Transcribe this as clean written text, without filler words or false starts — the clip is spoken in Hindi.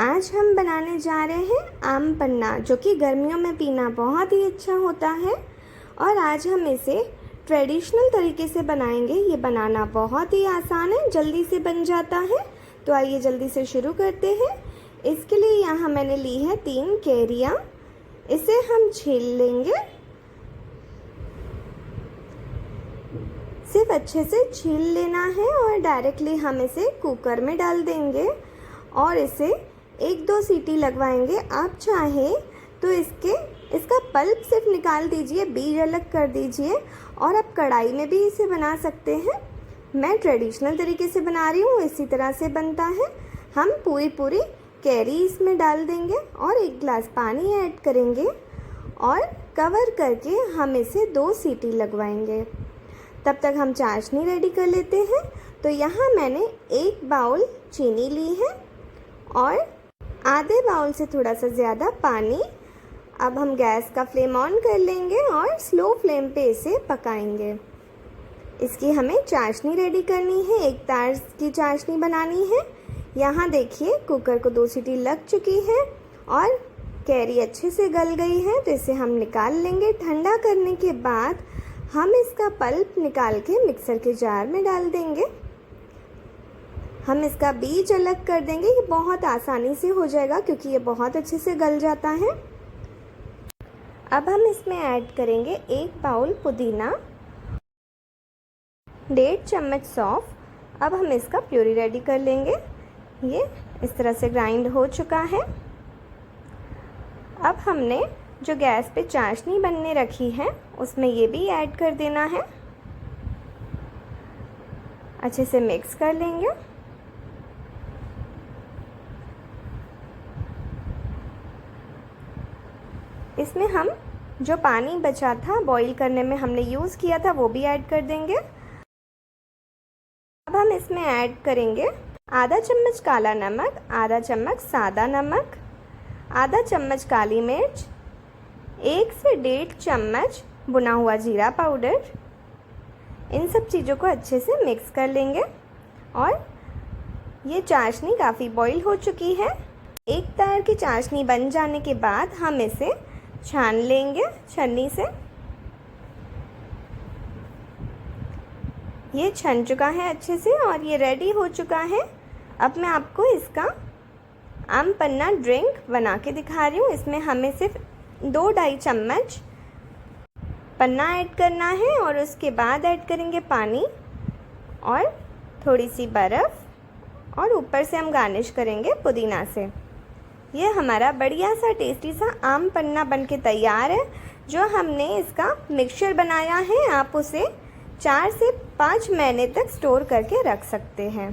आज हम बनाने जा रहे हैं आम पन्ना, जो कि गर्मियों में पीना बहुत ही अच्छा होता है। और आज हम इसे ट्रेडिशनल तरीके से बनाएंगे। ये बनाना बहुत ही आसान है, जल्दी से बन जाता है। तो आइए जल्दी से शुरू करते हैं। इसके लिए यहाँ मैंने ली है 3 कैरियाँ। इसे हम छील लेंगे। सिर्फ अच्छे से छील लेना है और डायरेक्टली हम इसे कुकर में डाल देंगे और इसे 1-2 सीटी लगवाएंगे। आप चाहे तो इसका पल्प सिर्फ निकाल दीजिए, बीज अलग कर दीजिए और आप कढ़ाई में भी इसे बना सकते हैं। मैं ट्रेडिशनल तरीके से बना रही हूँ, इसी तरह से बनता है। हम पूरी कैरी इसमें डाल देंगे और 1 गिलास पानी ऐड करेंगे और कवर करके हम इसे 2 सीटी लगवाएंगे। तब तक हम चाशनी रेडी कर लेते हैं। तो यहाँ मैंने 1 बाउल चीनी ली है और आधे बाउल से थोड़ा सा ज़्यादा पानी। अब हम गैस का फ्लेम ऑन कर लेंगे और स्लो फ्लेम पे इसे पकाएंगे। इसकी हमें चाशनी रेडी करनी है, 1 तार की चाशनी बनानी है। यहाँ देखिए कुकर को 2 सीटी लग चुकी है और कैरी अच्छे से गल गई है। तो इसे हम निकाल लेंगे। ठंडा करने के बाद हम इसका पल्प निकाल के मिक्सर के जार में डाल देंगे। हम इसका बीज अलग कर देंगे। ये बहुत आसानी से हो जाएगा क्योंकि ये बहुत अच्छे से गल जाता है। अब हम इसमें ऐड करेंगे 1 बाउल पुदीना, 1.5 चम्मच सौंफ। अब हम इसका प्यूरी रेडी कर लेंगे। ये इस तरह से ग्राइंड हो चुका है। अब हमने जो गैस पे चाशनी बनने रखी है उसमें ये भी ऐड कर देना है। अच्छे से मिक्स कर लेंगे। इसमें हम जो पानी बचा था बॉईल करने में हमने यूज़ किया था वो भी ऐड कर देंगे। अब हम इसमें ऐड करेंगे आधा चम्मच काला नमक, आधा चम्मच सादा नमक, आधा चम्मच काली मिर्च, 1 से 1.5 चम्मच भुना हुआ जीरा पाउडर। इन सब चीज़ों को अच्छे से मिक्स कर लेंगे। और ये चाशनी काफ़ी बॉईल हो चुकी है। 1 तार की चाशनी बन जाने के बाद हम इसे छान लेंगे छन्नी से। ये छन चुका है अच्छे से और ये रेडी हो चुका है। अब मैं आपको इसका आम पन्ना ड्रिंक बना के दिखा रही हूँ। इसमें हमें सिर्फ 2-2.5 चम्मच पन्ना ऐड करना है और उसके बाद ऐड करेंगे पानी और थोड़ी सी बर्फ़ और ऊपर से हम गार्निश करेंगे पुदीना से। ये हमारा बढ़िया सा टेस्टी सा आम पन्ना बनके तैयार है। जो हमने इसका मिक्सचर बनाया है आप उसे 4 से 5 महीने तक स्टोर करके रख सकते हैं।